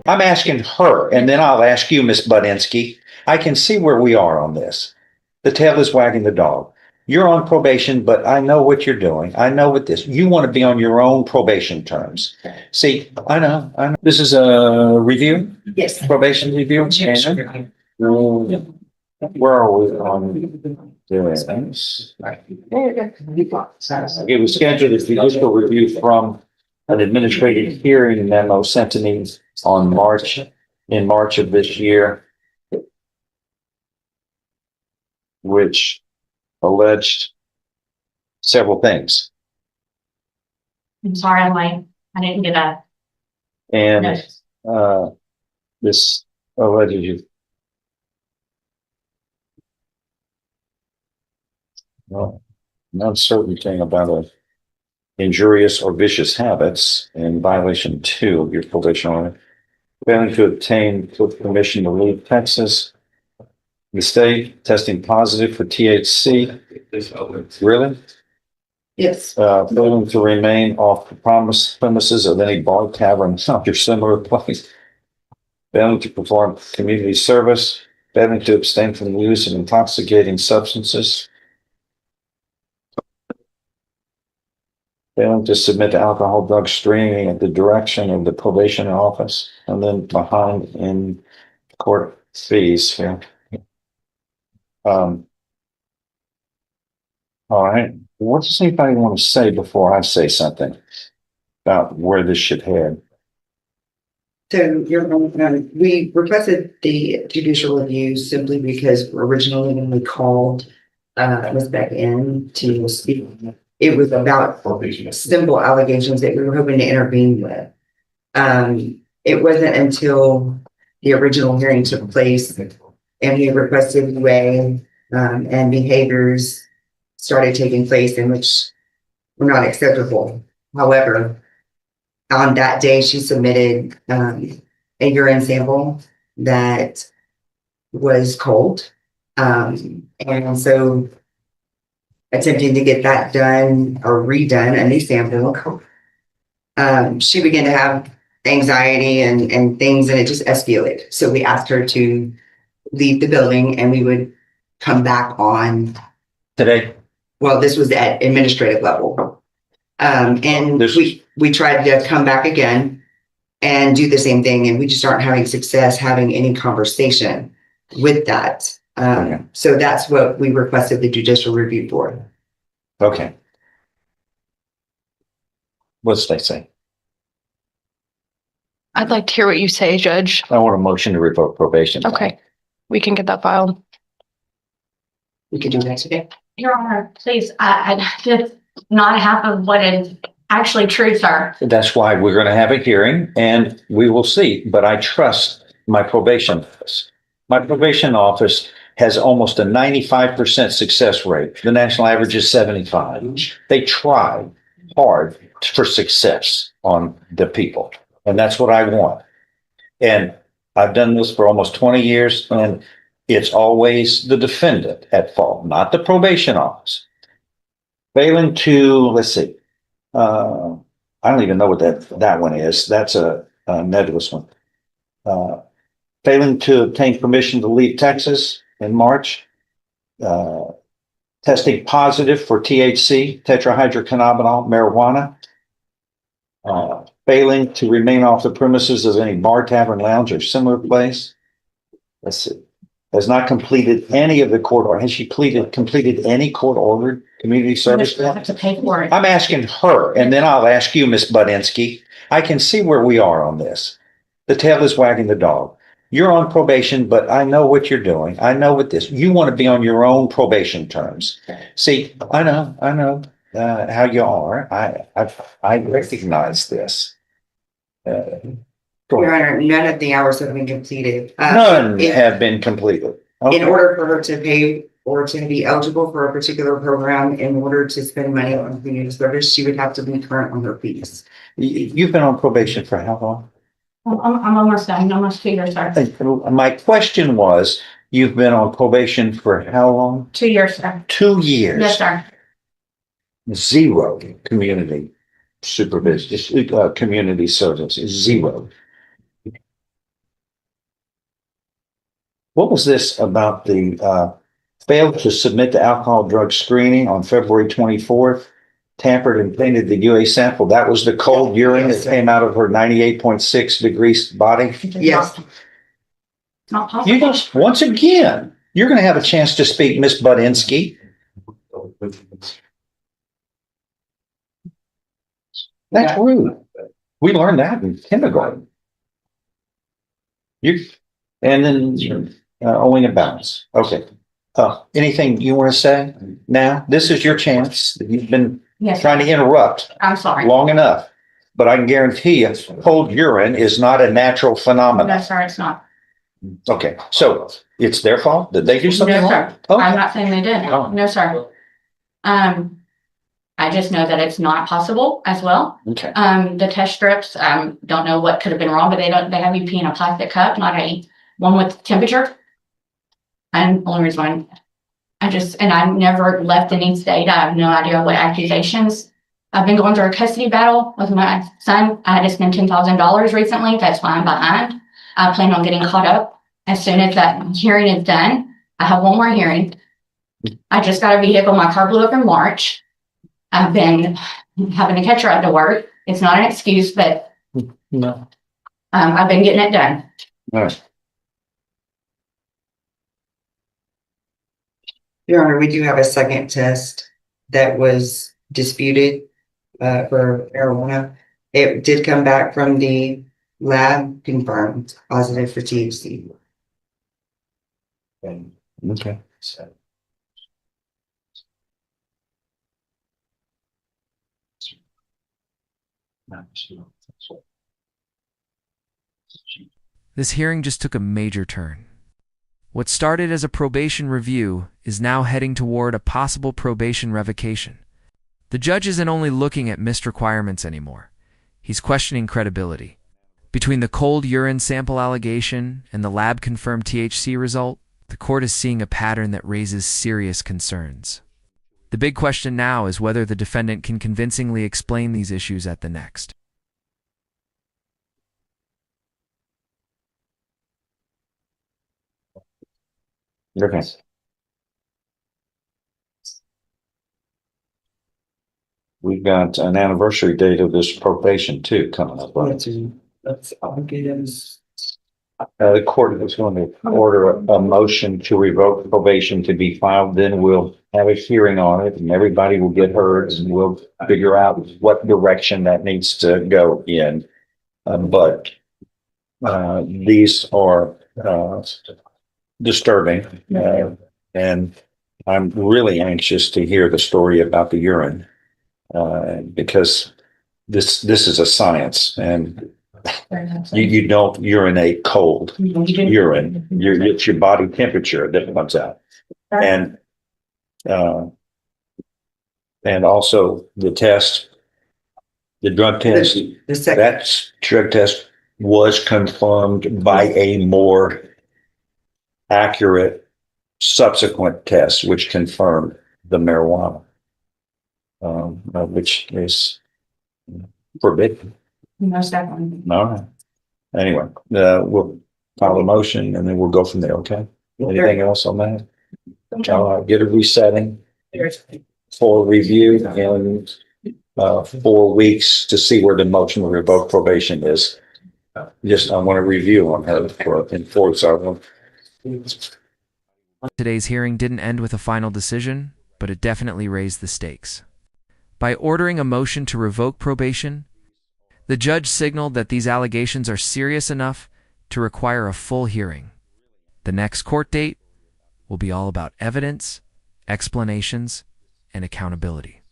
I'm asking her, and then I'll ask you, Miss Budinsky. I can see where we are on this. The tail is wagging the dog. You're on probation, but I know what you're doing. I know what this, you want to be on your own probation terms. See, I know. This is a review, Yes. probation review. And, where are we on this? Okay, we scheduled a judicial review from an administrative hearing memo sent to me in March of this year, which alleged several things. I'm sorry, I'm late. I didn't get that. And this alleges well, an uncertain thing about a injurious or vicious habits in violation 2 of your probation order. Failing to obtain permission to leave Texas. Mistake, testing positive for THC. Really? Yes. Failing to remain off the premises of any bar, tavern, or similar place. Failing to perform community service. Failing to abstain from the use of intoxicating substances. Failing to submit to alcohol, drug screening at the direction of the probation office, and then behind in court fees here. All right. What does anybody want to say before I say something about where this should head? So we requested the judicial review simply because originally when we called Ms. Beck in to speak, it was about simple allegations that we were hoping to intervene with. It wasn't until the original hearing took place and we requested UA and behaviors started taking place in which were not acceptable. However, on that day, she submitted a urine sample that was cold. And so attempting to get that done or redone, a new sample, she began to have anxiety and things, and it just escalated. So we asked her to leave the building and we would come back on Today? Well, this was at administrative level. And we tried to come back again and do the same thing, and we just aren't having success having any conversation with that. Okay. So that's what we requested the judicial review for. Okay. What's they say? I'd like to hear what you say, Judge. I want a motion to revoke probation. Okay, we can get that filed. We could do that today. Your Honor, please, that's not half of what is actually true, sir. That's why we're going to have a hearing and we will see, but I trust my probation office. My probation office has almost a 95% success rate. The national average is 75. They try hard for success on the people, and that's what I want. And I've done this for almost 20 years, and it's always the defendant at fault, not the probation office. Failing to, let's see, I don't even know what that one is. That's a nebulous one. Failing to obtain permission to leave Texas in March. Testing positive for THC, tetrahydrocannabinol, marijuana. Failing to remain off the premises of any bar, tavern, lounge, or similar place. Let's see. Has not completed any of the court order. Has she completed any court-ordered community service? I have to pay for it. I'm asking her, and then I'll ask you, Miss Budinsky. I can see where we are on this. The tail is wagging the dog. You're on probation, but I know what you're doing. I know what this, you want to be on your own probation terms. See, I know how you are. I recognize this. Your Honor, none of the hours have been completed. None have been completed. Okay. In order for her to pay or to be eligible for a particular program, in order to spend money on community service, she would have to be current on her fees. You've been on probation for how long? I'm almost done, almost 2 years, sir. My question was, you've been on probation for how long? 2 years, sir. 2 years. Yes, sir. Zero community supervision, community service, zero. What was this about the, failed to submit the alcohol drug screening on February 24th? Tampered and tainted the UA sample. That was the cold urine that came out of her 98.6 degrees body. Yes. It's not You possible. just, once again, you're going to have a chance to speak, Miss Budinsky. That's rude. We learned that in kindergarten. You, and then owing a balance. Okay. Anything you want to say now? This is your chance. You've been Yes, trying to interrupt I'm sorry. long enough. But I can guarantee you, cold urine is not a natural No, phenomenon. sir, it's not. Okay, so it's their fault? Did they do something No, wrong? sir. Okay. I'm not saying they did. Oh. No, sir. I just know that it's not possible as well. Okay. The test strips, don't know what could have been wrong, but they have you pee in a plastic cup, not a one with temperature. And only reason and I've never left any state. I have no idea what accusations. I've been going through a custody battle with my son. I had to spend $10,000 recently. That's why I'm behind. I plan on getting caught up as soon as that hearing is done. I have one more hearing. I just got a vehicle. My car blew up in March. I've been having to catch a ride to work. It's not an excuse, but No. I've been getting it done. All right. Your Honor, we do have a second test that was disputed for marijuana. It did come back from the lab confirmed positive for THC. Okay. This hearing just took a major turn. What started as a probation review is now heading toward a possible probation revocation. The judge isn't only looking at missed requirements anymore. He's questioning credibility. Between the cold urine sample allegation and the lab-confirmed THC result, the court is seeing a pattern that raises serious concerns. The big question now is whether the defendant can convincingly explain these issues at the next. Okay. We've got an anniversary date of this probation too coming up. That's obligated. The court is going to order a motion to revoke probation to be filed, then we'll have a hearing on it and everybody will get heard and we'll figure out what direction that needs to go in. But these are disturbing, and I'm really anxious to hear the story about the urine, because this is a science, and you don't urinate cold urine. It's your body temperature that comes out, and also the test, the drug test, The second, that drug test was confirmed by a more accurate subsequent test, which confirmed the marijuana, which is forbidden. Most definitely. All right. Anyway, we'll file a motion and then we'll go from there. Okay. Anything else on that? Get a resetting for review in 4 weeks to see where the motion to revoke probation is. Just, I want to review on her for enforce our. Today's hearing didn't end with a final decision, but it definitely raised the stakes. By ordering a motion to revoke probation, the judge signaled that these allegations are serious enough to require a full hearing. The next court date will be all about evidence, explanations, and accountability.